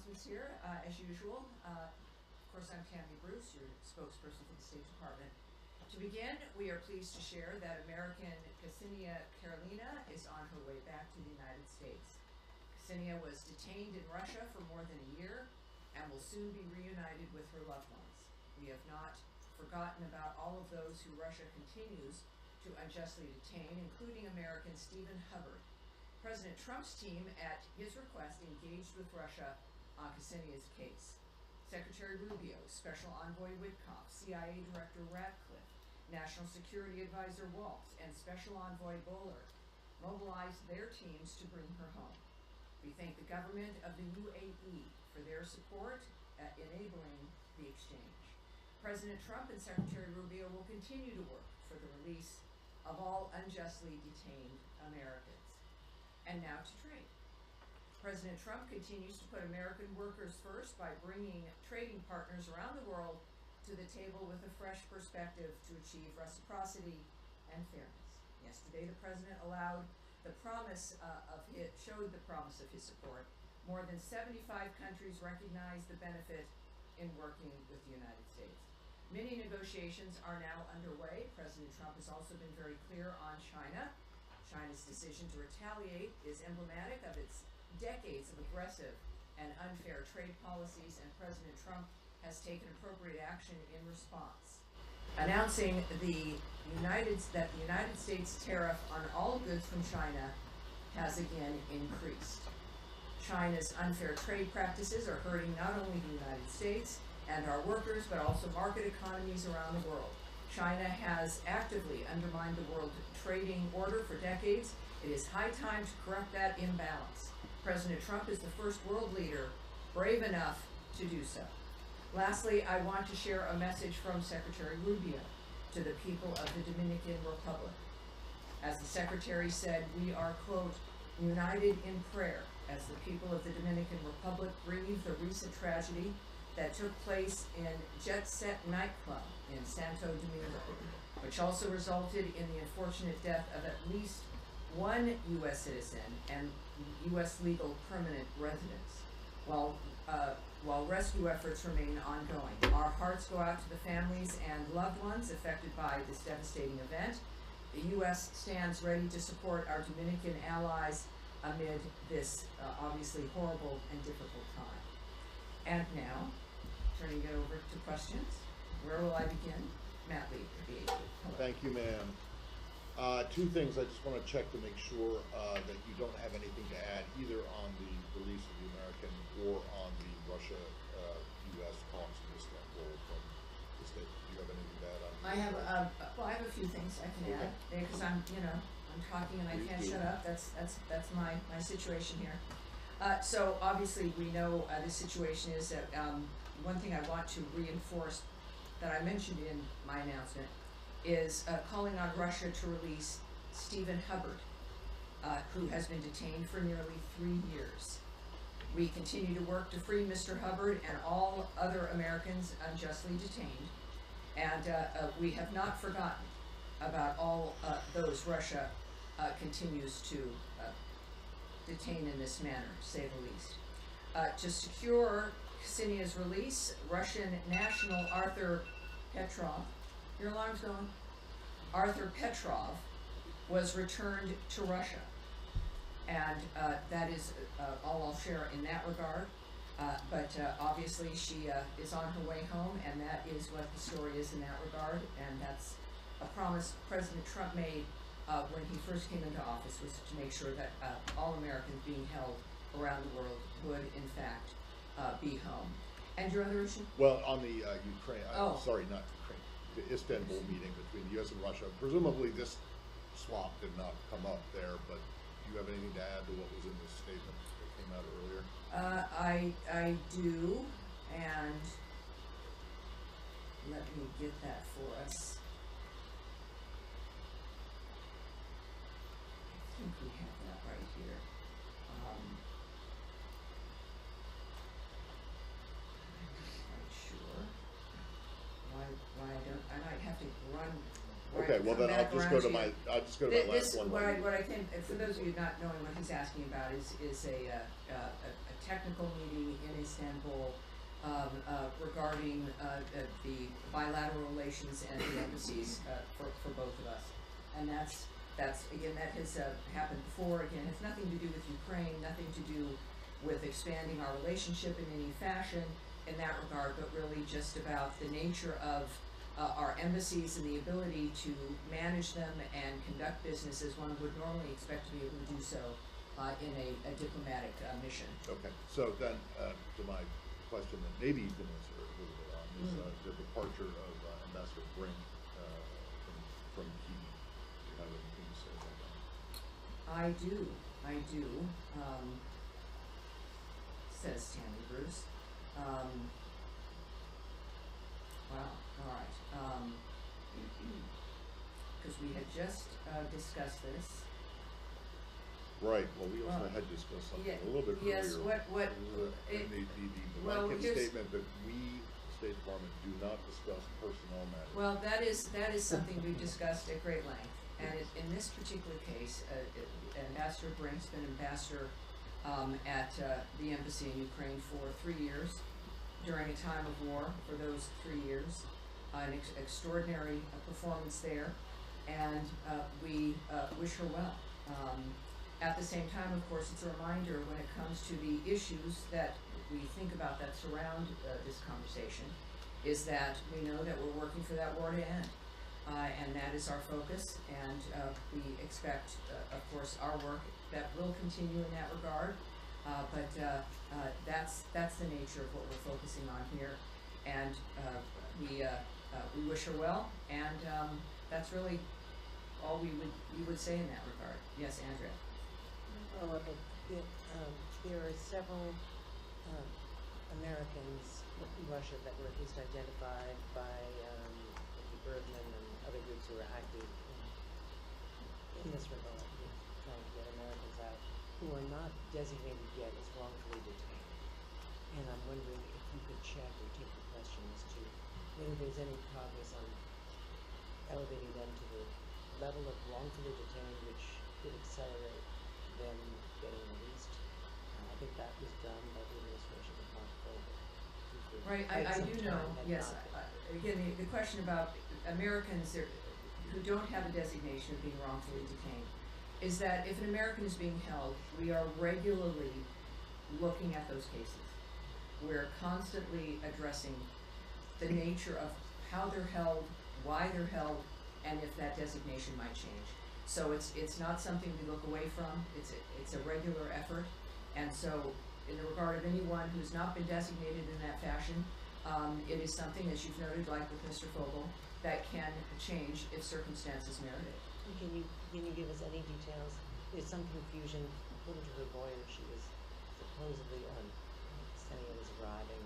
announcements here, as usual. Of course, I'm Tammy Bruce, your spokesperson for the State Department. To begin, we are pleased to share that American Ksenia Karelina is on her way back to the United States. Ksenia was detained in Russia for more than a year and will soon be reunited with her loved ones. We have not forgotten about all of those who Russia continues to unjustly detain, including American Stephen Hubbard. President Trump's team, at his request, engaged with Russia on Ksenia's case. Secretary Rubio, Special Envoy Witkoff, CIA Director Ratcliffe, National Security Advisor Waltz, and Special Envoy Bowler mobilized their teams to bring her home. We thank the government of the UAE for their support at enabling the exchange. President Trump and Secretary Rubio will continue to work for the release of all unjustly detained Americans. And now to trade. President Trump continues to put American workers first by bringing trading partners around the world to the table with a fresh perspective to achieve reciprocity and fairness. Yesterday, the president showed the promise of his support. More than 75 countries recognize the benefit in working with the United States. Many negotiations are now underway. President Trump has also been very clear on China. China's decision to retaliate is emblematic of its decades of aggressive and unfair trade policies, and President Trump has taken appropriate action in response, announcing that the United States tariff on all goods from China has again increased. China's unfair trade practices are hurting not only the United States and our workers, but also market economies around the world. China has actively undermined the world trading order for decades. It is high time to correct that imbalance. President Trump is the first world leader brave enough to do so. Lastly, I want to share a message from Secretary Rubio to the people of the Dominican Republic. As the Secretary said, we are, quote, united in prayer as the people of the Dominican Republic grieve the recent tragedy that took place in Jet Set nightclub in Santo Domingo, which also resulted in the unfortunate death of at least one U.S. citizen and U.S. legal permanent residents. While rescue efforts remain ongoing, our hearts go out to the families and loved ones affected by this devastating event. The U.S. stands ready to support our Dominican allies amid this obviously horrible and difficult time. And now, turning it over to questions. Where will I begin? Matt Lee, the AG. Hello. Thank you, ma'am. Two things I just want to check to make sure that you don't have anything to add either on the release of the American or on the Russia-U.S. talks in Istanbul from the state. Do you have anything to add on? I have a few things I can add because I'm talking and I can't shut up. That's my situation here. So obviously we know the situation is that one thing I want to reinforce that I mentioned in my announcement is calling on Russia to release Stephen Hubbard, who has been detained for nearly 3 years. We continue to work to free Mr. Hubbard and all other Americans unjustly detained, and we have not forgotten about all those Russia continues to detain in this manner, to say the least. To secure Ksenia's release, Russian national Arthur Petrov, your alarm's going? Arthur Petrov was returned to Russia. And that is all I'll share in that regard. But obviously she is on her way home, and that is what the story is in that regard. And that's a promise President Trump made when he first came into office, was to make sure that all Americans being held around the world would, in fact, be home. And your other issue? Well, on the Ukraine, sorry, not Ukraine, the Istanbul meeting between the U.S. and Russia, presumably this swap did not come up there, but do you have anything to add to what was in this statement that came out earlier? I do, and let me get that for us. I think we have that right here. I'm not quite sure why I might have to run. Okay, well then I'll just go to my last one. What I can, for those of you not knowing what he's asking about, is a technical meeting in Istanbul regarding the bilateral relations and the embassies for both of us. And that's again, that has happened before. Again, it has nothing to do with Ukraine, nothing to do with expanding our relationship in any fashion in that regard, but really just about the nature of our embassies and the ability to manage them and conduct business as one would normally expect to be able to do so in a diplomatic mission. Okay, so then to my question that maybe you can answer a little bit on is the departure of Ambassador Brink from Kyiv. Do you have anything to say about that? I do. Says Tammy Bruce. Wow, all right. Because we had just discussed this. Right, well, we also had discussed something a little bit earlier. Yes, the blanket statement that we, the State Department, do not discuss personnel matters. Well, that is something we've discussed at great length. And in this particular case, Ambassador Brink's been ambassador at the embassy in Ukraine for 3 years during a time of war for those 3 years. An extraordinary performance there, and we wish her well. At the same time, of course, it's a reminder when it comes to the issues that we think about that surround this conversation, is that we know that we're working for that war to end. And that is our focus, and we expect, of course, our work that will continue in that regard, but that's the nature of what we're focusing on here, and we wish her well, and that's really all we would say in that regard. Yes, Andrea. Follow up a bit. There are several Americans in Russia that were at least identified by Bergman and other groups who are active in this regard, trying to get Americans out, who are not designated yet as wrongfully detained. And I'm wondering if you could check or take the question as to whether there's any progress on elevating them to the level of wrongfully detained, which could accelerate them getting released. I think that was done by the administration of Mark Fogel. Right, I do know, yes. Again, the question about Americans who don't have a designation of being wrongfully detained is that if an American is being held, we are regularly looking at those cases. We're constantly addressing the nature of how they're held, why they're held, and if that designation might change. So it's not something we look away from. It's a regular effort, and so in the regard of anyone who's not been designated in that fashion, it is something, as you've noted, like with Mr. Fogel, that can change if circumstances merit it. Can you give us any details? There's some confusion. According to her lawyer, she was supposedly saying it was arriving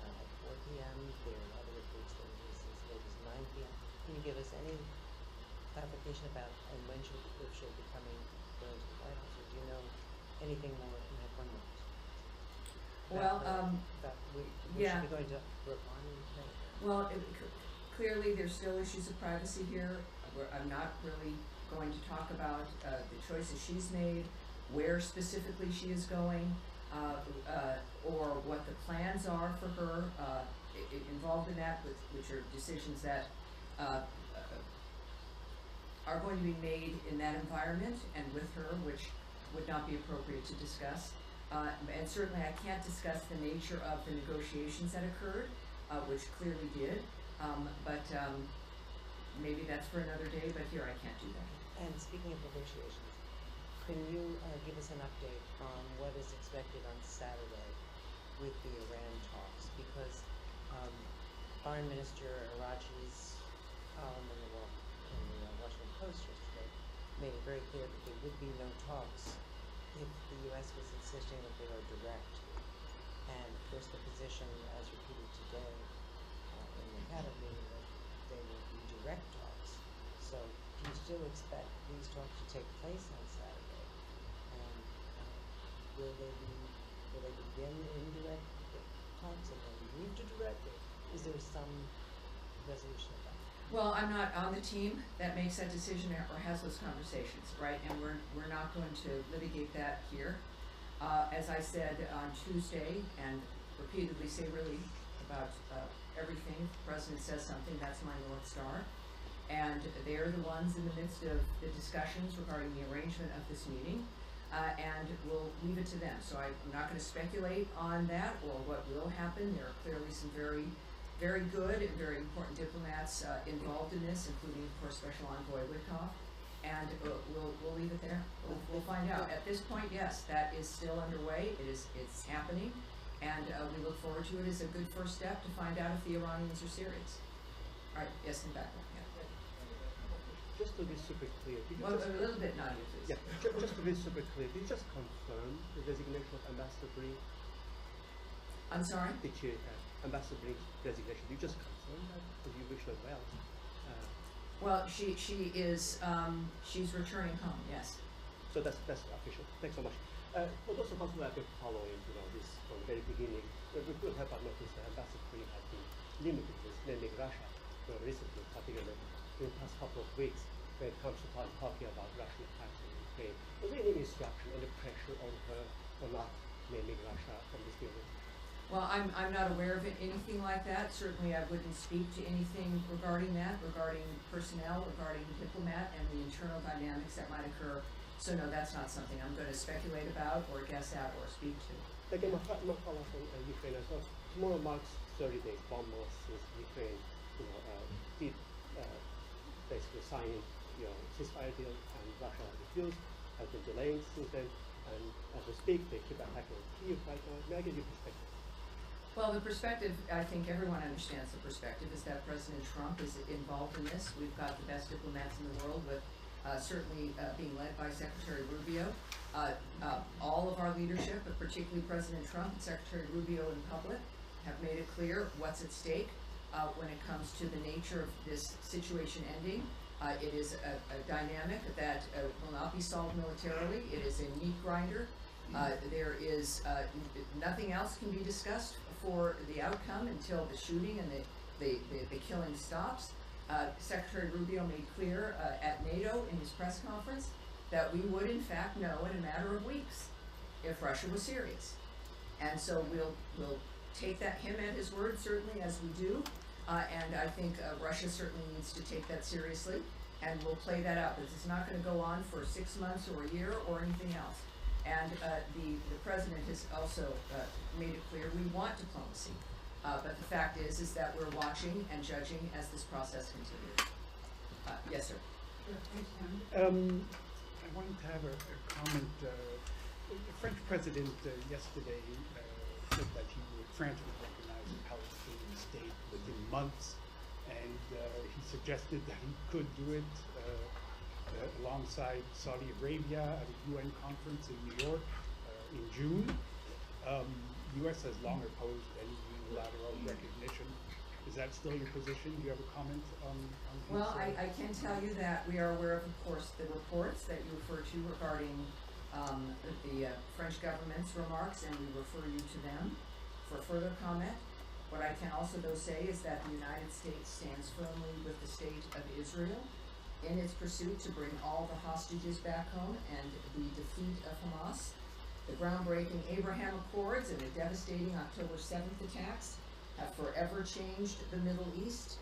at 4 p.m. There are other reports that it was as late as 9 p.m. Can you give us any clarification about and when if she'll be coming to the White House, or do you know anything more? And I have one more. Well, should be going to Brooklyn. Well, clearly there's still issues of privacy here. I'm not really going to talk about the choices she's made, where specifically she is going, or what the plans are for her involved in that, which are decisions that are going to be made in that environment and with her, which would not be appropriate to discuss. And certainly I can't discuss the nature of the negotiations that occurred, which clearly did, but maybe that's for another day, but here I can't do that. And speaking of negotiations, can you give us an update on what is expected on Saturday with the Iran talks? Because Foreign Minister Arachi's column in the Washington Post yesterday made it very clear that there would be no talks if the U.S. was insisting that they are direct. And of course the position, as repeated today in the cabinet meeting, that they will be direct talks. So do you still expect these talks to take place on Saturday? And will they begin indirect talks and then move to direct? Is there some resolution of that? Well, I'm not on the team that makes that decision or has those conversations, right? And we're not going to litigate that here. As I said on Tuesday, and repeatedly say really about everything, if the president says something, that's my North Star. And they're the ones in the midst of the discussions regarding the arrangement of this meeting, and we'll leave it to them. So I'm not going to speculate on that or what will happen. There are clearly some very, very good and very important diplomats involved in this, including, of course, Special Envoy Witkoff. And we'll leave it there. We'll find out. At this point, yes, that is still underway. It's happening, and we look forward to it as a good first step to find out if the Iranians are serious. All right, yes, in the back. Yeah. Just to be super clear, Well, a little bit, Nadia, please. yeah, just to be super clear, did you just confirm the designation of Ambassador Brink? I'm sorry? Did you, Ambassador Brink's designation, did you just confirm that? Because you wish her well. Well, she is she's returning home. Yes. So that's official. Thanks so much. For those of us who have been following, this from the very beginning, we could have noticed that Ambassador Brink has been limited with naming Russia recently, particularly in the past couple of weeks, when it comes to talking about Russian attacks in Ukraine. Was there any instruction, any pressure on her for not naming Russia from this building? Well, I'm not aware of anything like that. Certainly, I wouldn't speak to anything regarding that, regarding personnel, regarding diplomat, and the internal dynamics that might occur. So no, that's not something I'm going to speculate about or guess at or speak to. Again, my follow-up on Ukraine as well. Tomorrow marks 30 days, 1 month since Ukraine, did basically sign, ceasefire deal, and Russia refused, has been delaying since then, and as we speak, they keep attacking Kyiv right now. May I get your perspective? Well, the perspective, I think everyone understands the perspective, is that President Trump is involved in this. We've got the best diplomats in the world, with certainly being led by Secretary Rubio. All of our leadership, but particularly President Trump and Secretary Rubio in public, have made it clear what's at stake when it comes to the nature of this situation ending. It is a dynamic that will not be solved militarily. It is a meat grinder. There is nothing else can be discussed for the outcome until the shooting and the killing stops. Secretary Rubio made clear at NATO in his press conference that we would in fact know in a matter of weeks if Russia was serious. And so we'll take him at his word, certainly, as we do. And I think Russia certainly needs to take that seriously, and we'll play that out. This is not going to go on for 6 months or a year or anything else. And the president has also made it clear we want diplomacy. But the fact is that we're watching and judging as this process continues. Yes, sir. I wanted to have a comment. The French president yesterday said that France would recognize a Palestinian state within months, and he suggested that he could do it alongside Saudi Arabia at a UN conference in New York in June. U.S. has long opposed any unilateral recognition. Is that still your position? Do you have a comment on Well, I can tell you that we are aware of course, the reports that you refer to regarding the French government's remarks, and we refer you to them for further comment. What I can also, though, say is that the United States stands firmly with the state of Israel in its pursuit to bring all the hostages back home and the defeat of Hamas. The groundbreaking Abraham Accords and the devastating October 7th attacks have forever changed the Middle East.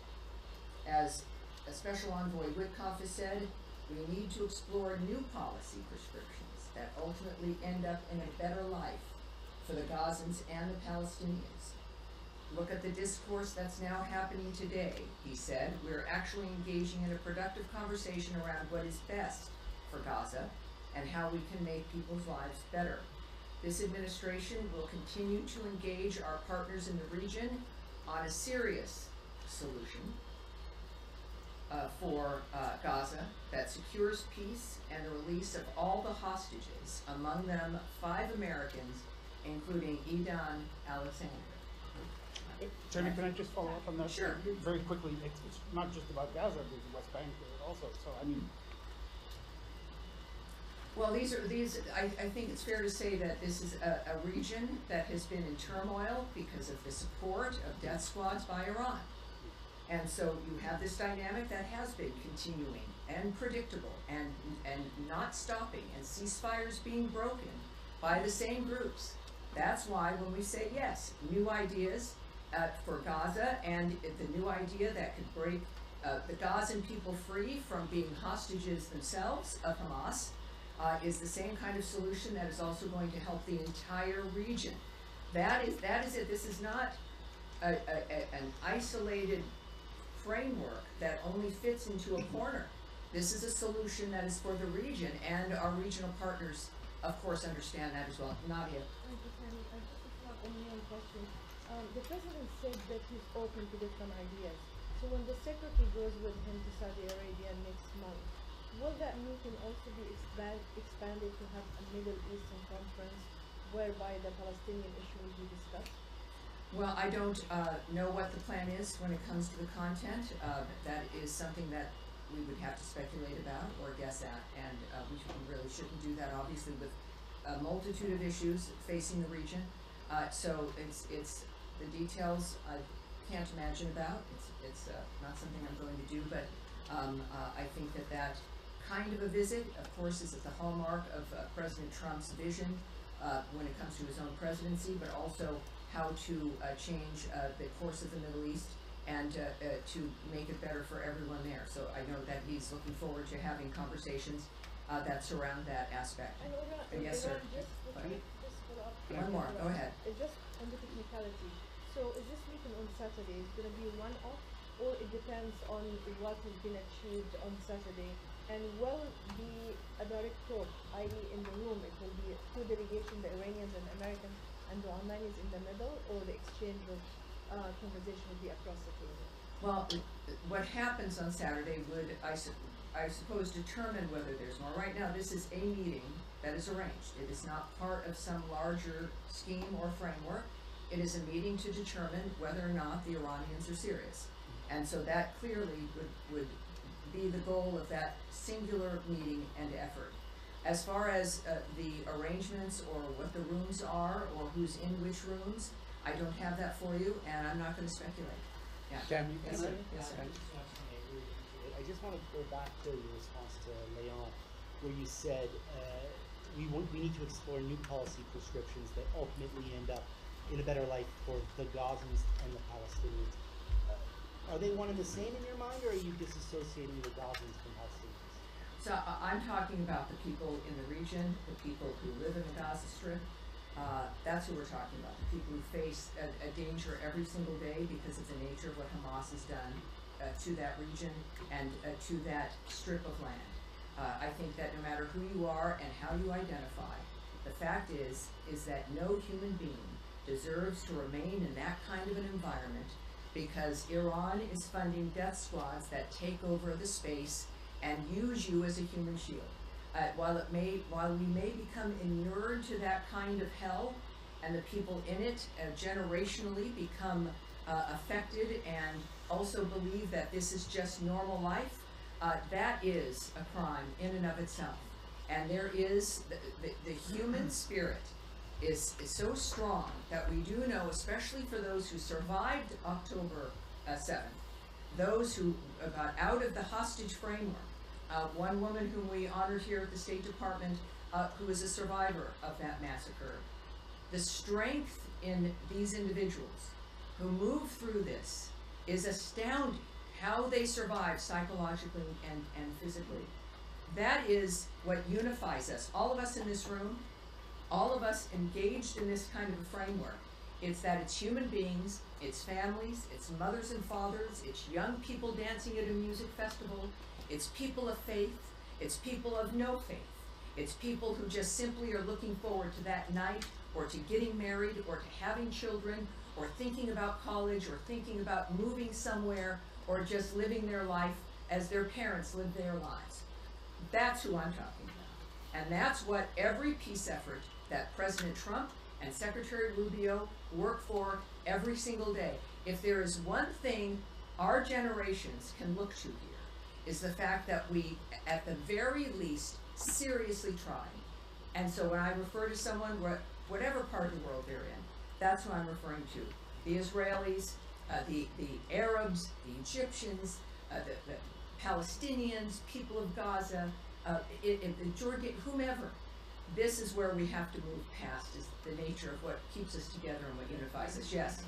As a Special Envoy Witkoff has said, we need to explore new policy prescriptions that ultimately end up in a better life for the Gazans and the Palestinians. Look at the discourse that's now happening today, he said. We're actually engaging in a productive conversation around what is best for Gaza and how we can make people's lives better. This administration will continue to engage our partners in the region on a serious solution for Gaza that secures peace and the release of all the hostages, among them 5 Americans, including Idan Alexander. Chairman, can I just follow up on that? Sure. Very quickly, it's not just about Gaza, there's the West Bank there also, so I mean. Well, I think it's fair to say that this is a region that has been in turmoil because of the support of death squads by Iran. And so you have this dynamic that has been continuing and predictable and not stopping, and ceasefires being broken by the same groups. That's why when we say yes, new ideas for Gaza, and the new idea that could break the Gazan people free from being hostages themselves of Hamas, is the same kind of solution that is also going to help the entire region. That is it. This is not an isolated framework that only fits into a corner. This is a solution that is for the region, and our regional partners, of course, understand that as well. Nadia. Thank you, Tammy. Just not only one question. The president said that he's open to different ideas. So when the secretary goes with him to Saudi Arabia next month, will that meeting also be expanded to have a Middle Eastern conference whereby the Palestinian issue will be discussed? Well, I don't know what the plan is when it comes to the content. That is something that we would have to speculate about or guess at, and we really shouldn't do that, obviously, with a multitude of issues facing the region. So it's the details I can't imagine about. It's not something I'm going to do, but I think that kind of a visit, of course, is the hallmark of President Trump's vision when it comes to his own presidency, but also how to change the course of the Middle East and to make it better for everyone there. So I know that he's looking forward to having conversations that surround that aspect. And yes, sir. Just follow up. One more, go ahead. Just on the technicality. So is this meeting on Saturday going to be one-off, or it depends on what has been achieved on Saturday? And will be a direct talk, i.e. in the room, it will be two delegations, the Iranians and Americans, and the Omanis in the middle, or the exchange of conversation will be across the table? Well, what happens on Saturday would, I suppose, determine whether there's more. Right now, this is a meeting that is arranged. It is not part of some larger scheme or framework. It is a meeting to determine whether or not the Iranians are serious. And so that clearly would be the goal of that singular meeting and effort. As far as the arrangements or what the rooms are or who's in which rooms, I don't have that for you, and I'm not going to speculate. Yeah. Tammy, Yes, sir. Yes, sir. I just want to go back to your response to Leon, where you said we need to explore new policy prescriptions that ultimately end up in a better life for the Gazans and the Palestinians. Are they one and the same in your mind, or are you disassociating the Gazans from Palestinians? So I'm talking about the people in the region, the people who live in the Gaza Strip. That's who we're talking about, the people who face a danger every single day because of the nature of what Hamas has done to that region and to that strip of land. I think that no matter who you are and how you identify, the fact is that no human being deserves to remain in that kind of an environment, because Iran is funding death squads that take over the space and use you as a human shield. While we may become inured to that kind of hell, and the people in it generationally become affected and also believe that this is just normal life, that is a crime in and of itself. And there is the human spirit is so strong that we do know, especially for those who survived October 7th, those who got out of the hostage framework. One woman whom we honored here at the State Department, who is a survivor of that massacre. The strength in these individuals who move through this is astounding, how they survive psychologically and physically. That is what unifies us, all of us in this room, all of us engaged in this kind of a framework. It's that it's human beings, it's families, it's mothers and fathers, it's young people dancing at a music festival, it's people of faith, it's people of no faith, it's people who just simply are looking forward to that night, or to getting married, or to having children, or thinking about college, or thinking about moving somewhere, or just living their life as their parents lived their lives. That's who I'm talking about. And that's what every peace effort that President Trump and Secretary Rubio work for every single day. If there is one thing our generations can look to here, is the fact that we, at the very least, seriously try. And so when I refer to someone, whatever part of the world they're in, that's who I'm referring to. The Israelis, the Arabs, the Egyptians, the Palestinians, people of Gaza, Jordan, whomever. this is where we have to move past, is the nature of what keeps us together and what unifies us. Yes,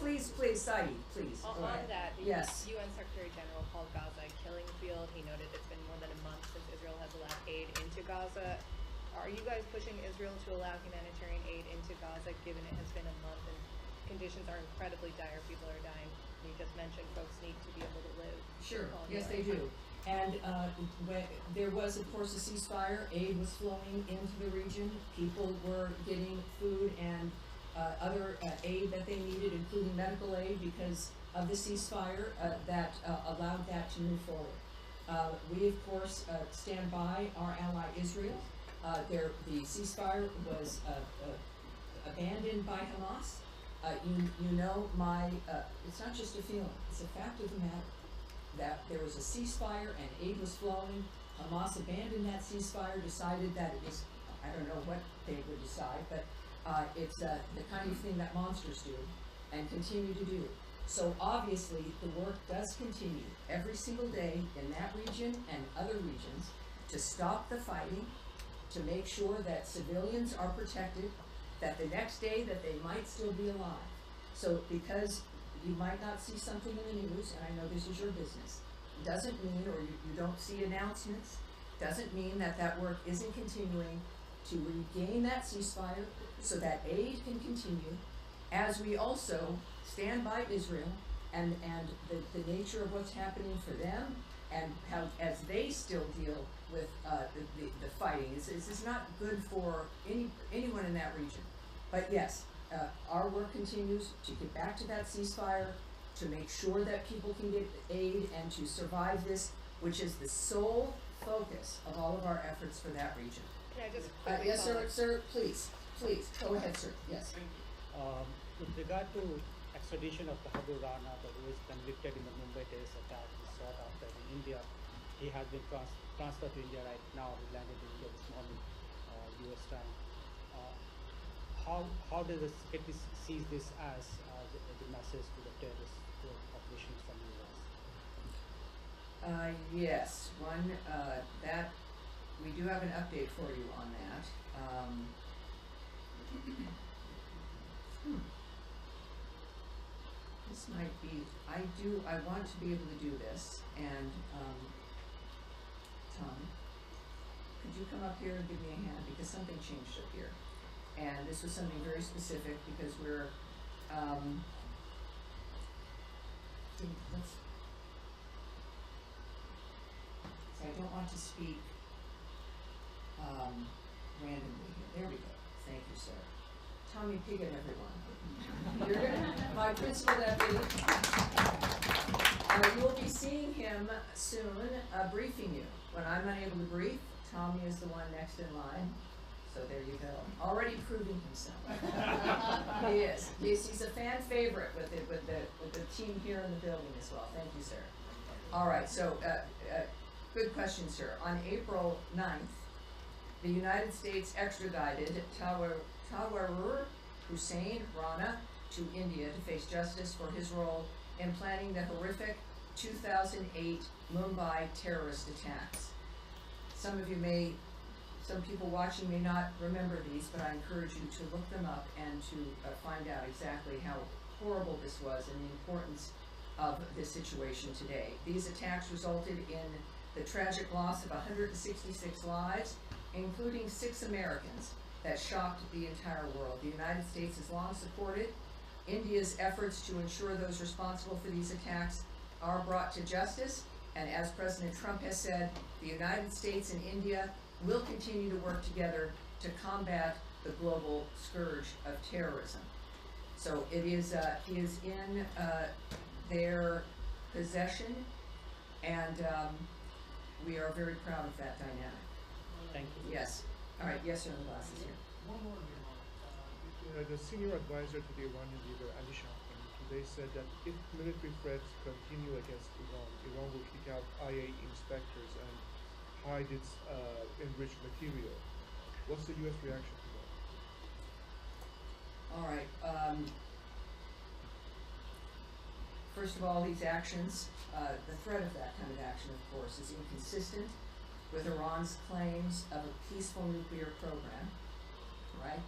please, Saeed, please, go On ahead. that, the Yes. UN Secretary General called Gaza a killing field. He noted it's been more than a month since Israel has allowed aid into Gaza. Are you guys pushing Israel to allow humanitarian aid into Gaza, given it has been a month and conditions are incredibly dire? People are dying. You just mentioned folks need to be able to live. Sure, on yes, their they own. do. And when there was, of course, a ceasefire, aid was flowing into the region. People were getting food and other aid that they needed, including medical aid, because of the ceasefire that allowed that to move forward. We, of course, stand by our ally Israel. The ceasefire was abandoned by Hamas. You know it's not just a feeling, it's a fact of the matter, that there was a ceasefire and aid was flowing. Hamas abandoned that ceasefire, decided that it was, I don't know what they would decide, but it's the kind of thing that monsters do and continue to do. So obviously the work does continue every single day in that region and other regions to stop the fighting, to make sure that civilians are protected, that the next day that they might still be alive. So because you might not see something in the news, and I know this is your business, doesn't mean, or you don't see announcements, doesn't mean that that work isn't continuing to regain that ceasefire so that aid can continue, as we also stand by Israel and the nature of what's happening for them and how, as they still deal with the fighting. This is not good for anyone in that region. But yes, our work continues to get back to that ceasefire, to make sure that people can get aid and to survive this, which is the sole focus of all of our efforts for that region. Can I just quickly Yes, follow? sir, please, go ahead, sir, yes. With regard to extradition of Bahadur Rana, who is convicted in the Mumbai terrorist attack, he sought after in India. He has been transferred to India right now. He landed in India this morning, US time. How does the secretary sees this as the message to the terrorist operations from the US? Yes, that, we do have an update for you on that. This might be, I want to be able to do this, and, Tom, could you come up here and give me a hand, because something changed up here. And this was something very specific, because we're, so I don't want to speak, randomly here. There we go. Thank you, sir. Tommy Piggott, everyone. You're gonna, my principal deputy. You will be seeing him soon, briefing you. When I'm unable to brief, Tommy is the one next in line. So there you go. Already proving himself. He is. He's a fan favorite with the team here in the building as well. Thank you, sir. All right. So, good question, sir. On April 9th, the United States extradited Tawarir Hussain Rana to India to face justice for his role in planning the horrific 2008 Mumbai terrorist attacks. Some people watching may not remember these, but I encourage you to look them up and to find out exactly how horrible this was and the importance of this situation today. These attacks resulted in the tragic loss of 166 lives, including 6 Americans, that shocked the entire world. The United States has long supported India's efforts to ensure those responsible for these attacks are brought to justice, and as President Trump has said, the United States and India will continue to work together to combat the global scourge of terrorism. So it is, he is in their possession, and we are very proud of that dynamic. Thank you. Yes. All right. Yes, sir. The glasses here. One more remark. The senior advisor to the Iranian leader, Ali Shahani, today said that if military threats continue against Iran, Iran will kick out IA inspectors and hide its enriched material. What's the U.S. reaction to that? All right. First of all, these actions, the threat of that kind of action, of course, is inconsistent with Iran's claims of a peaceful nuclear program, right?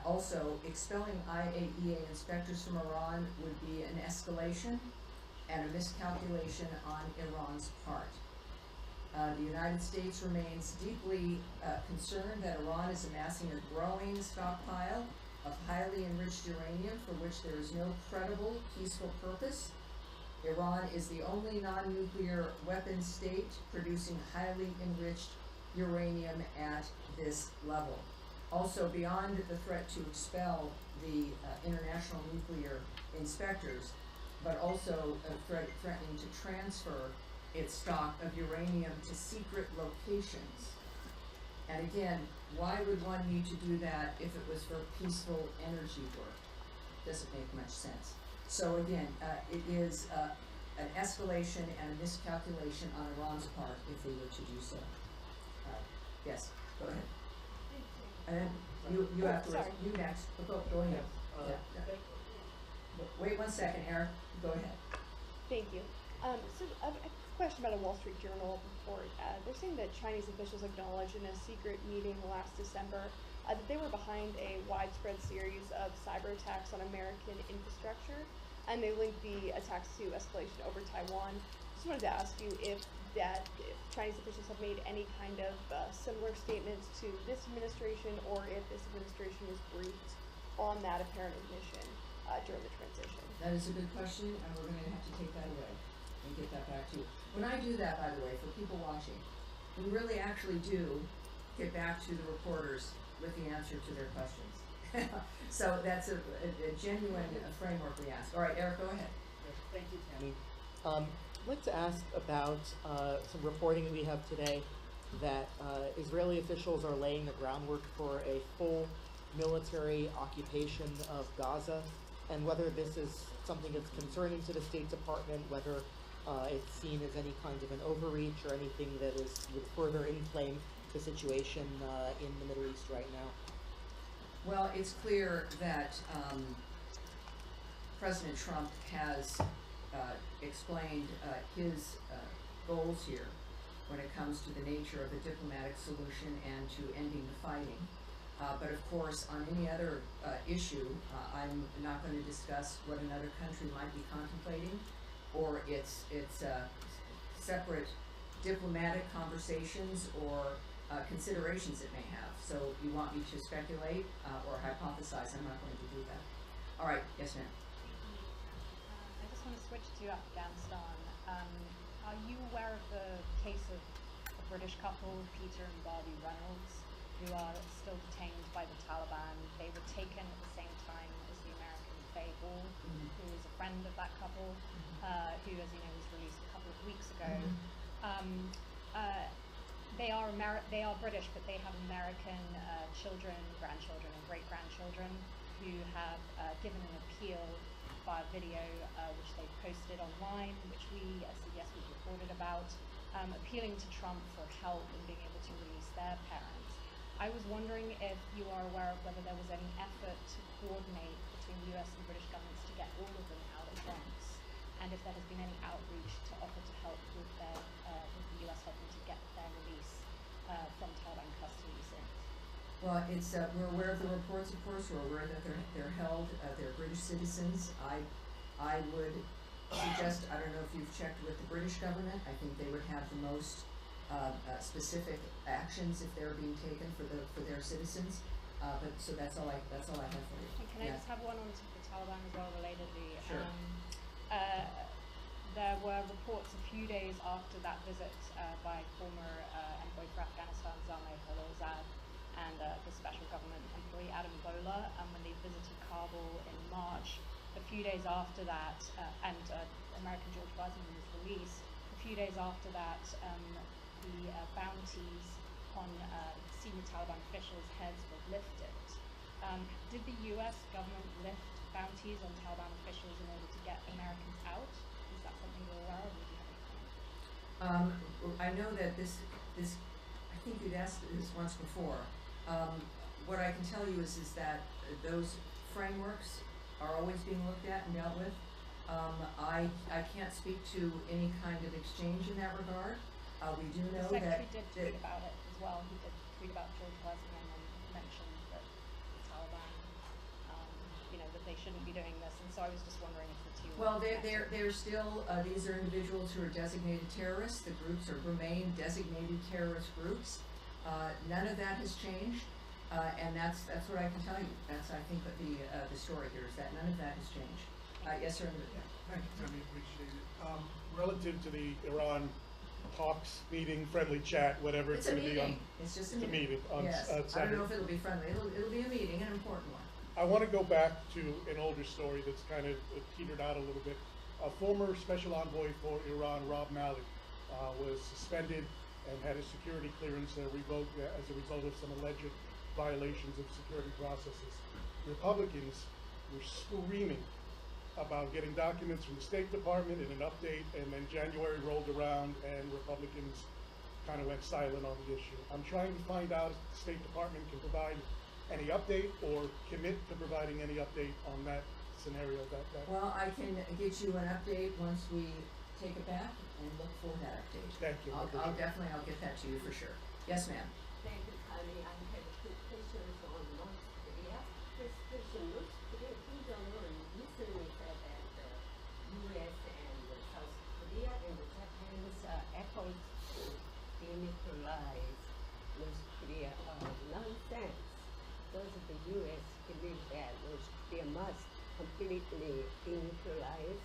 Also, expelling IAEA inspectors from Iran would be an escalation and a miscalculation on Iran's part. The United States remains deeply concerned that Iran is amassing a growing stockpile of highly enriched uranium for which there is no credible peaceful purpose. Iran is the only non-nuclear weapon state producing highly enriched uranium at this level. Also, beyond the threat to expel the international nuclear inspectors, but also threatening to transfer its stock of uranium to secret locations. And again, why would one need to do that if it was for peaceful energy work? Doesn't make much sense. So again, it is an escalation and a miscalculation on Iran's part if they were to do so. Yes, go ahead. And you afterwards, sorry. you next. Go ahead. Yeah. Wait 1 second, Eric. Go ahead. Thank you. So a question about a Wall Street Journal report. They're saying that Chinese officials acknowledged in a secret meeting last December that they were behind a widespread series of cyber attacks on American infrastructure, and they linked the attacks to escalation over Taiwan. Just wanted to ask you if Chinese officials have made any kind of similar statements to this administration, or if this administration was briefed on that apparent admission during the transition. That is a good question, and we're going to have to take that away and get that back to you. When I do that, by the way, for people watching, we really actually do get back to the reporters with the answer to their questions. So that's a genuine framework we ask. All right, Eric, go ahead. Thank you, Tammy. I'd like to ask about some reporting we have today that Israeli officials are laying the groundwork for a full military occupation of Gaza, and whether this is something that's concerning to the State Department, whether it's seen as any kind of an overreach or anything that would further inflame the situation in the Middle East right now. Well, it's clear that President Trump has explained his goals here when it comes to the nature of a diplomatic solution and to ending the fighting. But of course, on any other issue, I'm not going to discuss what another country might be contemplating or its separate diplomatic conversations or considerations it may have. So you want me to speculate or hypothesize? I'm not going to do that. All right, yes, ma'am. I just want to switch to Afghanistan. Are you aware of the case of a British couple, Peter and Barbie Reynolds, who are still detained by the Taliban? They were taken at the same time as the American Faye Hall, who is a friend of that couple, who, as you know, was released a couple of weeks ago. They are British, but they have American children, grandchildren, and great-grandchildren who have given an appeal via video, which they posted online, which we, as CBS, we've reported about, appealing to Trump for help in being able to release their parents. I was wondering if you are aware of whether there was any effort to coordinate between the US and British governments to get all of them out at once, and if there has been any outreach to offer to help with the US helping to get their release from Taliban custody since. Well, it's we're aware of the reports, of course. We're aware that they're held. They're British citizens. I would suggest, I don't know if you've checked with the British government. I think they would have the most specific actions if they're being taken for their citizens. But so that's all I have for you. And can I just have one on to the Taliban as well, relatedly? Sure. There were reports a few days after that visit by former envoy for Afghanistan, Zalmay Khalilzad, and the special government employee Adam Bola, when they visited Kabul in March. A few days after that, and American George Wiseman was released. A few days after that, the bounties on senior Taliban officials' heads were lifted. Did the U.S. government lift bounties on Taliban officials in order to get Americans out? Is that something you're aware of, or do you have any comment? I know that this, I think you'd asked this once before. What I can tell you is that those frameworks are always being looked at and dealt with. I can't speak to any kind of exchange in that regard. We do know The that. secretary did tweet about it as well. He did tweet about George Wesleyan and mentioned that the Taliban, that they shouldn't be doing this. And so I was just wondering if the two. Well, they're still, these are individuals who are designated terrorists. The groups remain designated terrorist groups. None of that has changed, and that's what I can tell you. That's, I think, what the story here is, that none of that has changed. Yes, sir. Thank you, Tammy, appreciate it. Relative to the Iran talks, meeting, friendly chat, whatever It's it's a gonna be on. meeting. It's just a It's a meeting. meeting on Yes. I don't Saturday. know if it'll be friendly. It'll be a meeting, an important one. I wanna go back to an older story that's kind of petered out a little bit. A former special envoy for Iran, Rob Malley, was suspended and had his security clearance revoked as a result of some alleged violations of security processes. Republicans were screaming about getting documents from the State Department and an update, and then January rolled around and Republicans kind of went silent on the issue. I'm trying to find out if the State Department can provide any update or commit to providing any update on that scenario. Well, I can get you an update once we take it back and look for that update. Thank you. I'll get that to you for sure. Yes, ma'am. Thank you, Connie. I have two questions on North Korea. First question, North Korea, Kim Jong-un recently said that the U.S. and South Korea and Japan's efforts to denuclearize North Korea are nonsense. Does the U.S. believe that North Korea must completely denuclearize?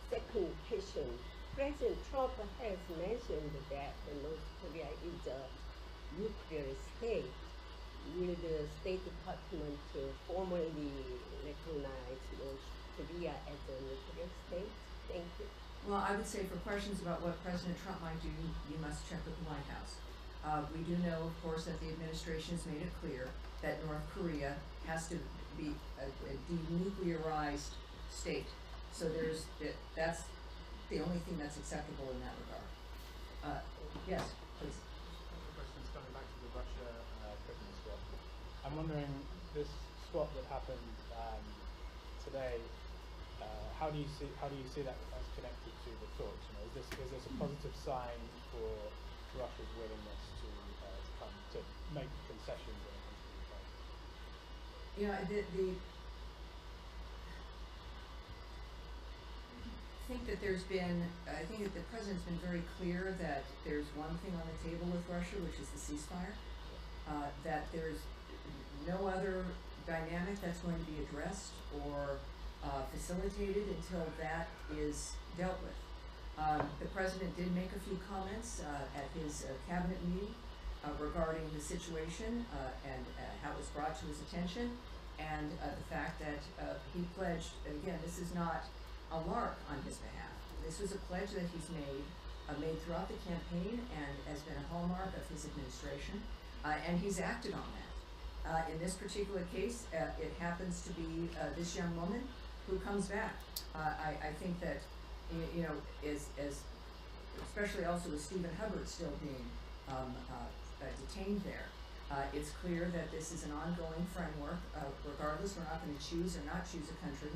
Second question, President Trump has mentioned that North Korea is a nuclear state. Will the State Department formally recognize North Korea as a nuclear state? Thank you. Well, I would say for questions about what President Trump might do, you must check with the White House. We do know, of course, that the administration has made it clear that North Korea has to be a denuclearized state. So that's the only thing that's acceptable in that regard. Yes, please. Questions coming back to the Russia prisoner swap. I'm wondering, this swap that happened today, how do you see that as connected to the talks? Is this a positive sign for Russia's willingness to make concessions when it comes to Ukraine? Yeah, I think that the president's been very clear that there's one thing on the table with Russia, which is the ceasefire. That there's no other dynamic that's going to be addressed or facilitated until that is dealt with. The president did make a few comments at his cabinet meeting regarding the situation and how it was brought to his attention, and the fact that he pledged, again, this is not a lark on his behalf. This was a pledge that he's made throughout the campaign and has been a hallmark of his administration, and he's acted on that. In this particular case, it happens to be this young woman who comes back. I think that, as especially also with Stephen Hubbard still being detained there, it's clear that this is an ongoing framework. Regardless, we're not going to choose or not choose a country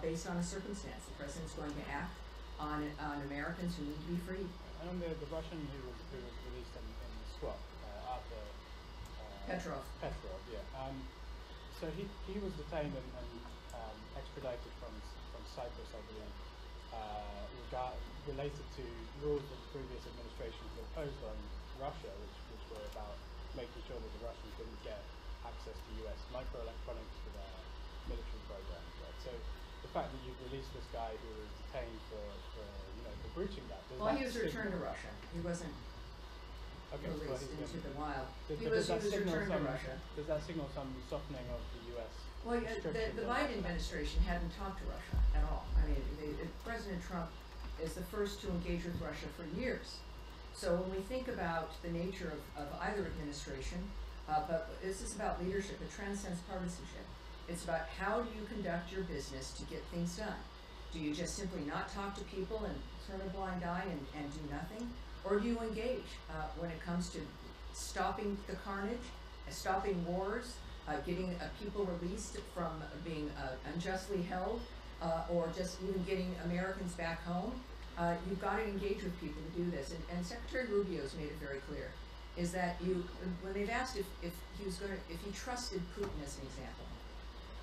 based on a circumstance. The president's going to act on Americans who need to be freed. And on the Russian who was released in the swap after Petrov, yeah. So he was detained and extradited from Cyprus, I believe, related to rules that the previous administration had imposed on Russia, which were about making sure that the Russians didn't get access to US microelectronics for their military programs. Right? So the fact that you've released this guy who was detained for breaching that. Well, he was returned to Russia. He wasn't released into the wild. He was returned to Russia. Does that signal some softening of the US? Well, the Biden administration hadn't talked to Russia at all. I mean, President Trump is the first to engage with Russia for years. So when we think about the nature of either administration, but this is about leadership. It transcends partisanship. It's about how do you conduct your business to get things done. Do you just simply not talk to people and turn a blind eye and do nothing? Or do you engage when it comes to stopping the carnage, stopping wars, getting people released from being unjustly held, or just even getting Americans back home? You've got to engage with people to do this, and Secretary Rubio's made it very clear, is that when they've asked if he trusted Putin as an example,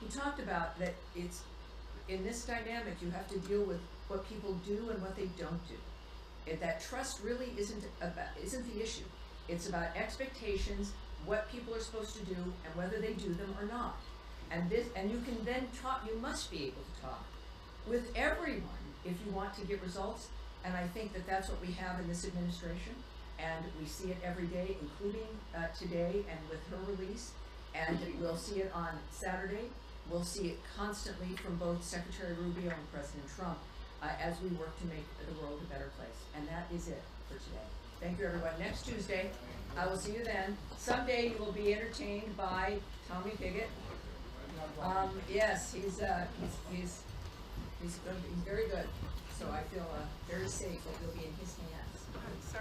he talked about that it's, in this dynamic, you have to deal with what people do and what they don't do. That trust really isn't the issue. It's about expectations, what people are supposed to do, and whether they do them or not. And you can then talk. You must be able to talk with everyone if you want to get results. And I think that that's what we have in this administration, and we see it every day, including today and with her release. And we'll see it on Saturday. We'll see it constantly from both Secretary Rubio and President Trump as we work to make the world a better place. And that is it for today. Thank you, everyone. Next Tuesday, I will see you then. Someday you will be entertained by Tommy Pigott. Yes, he's very good. So I feel very safe that you'll be in his hands. Sir.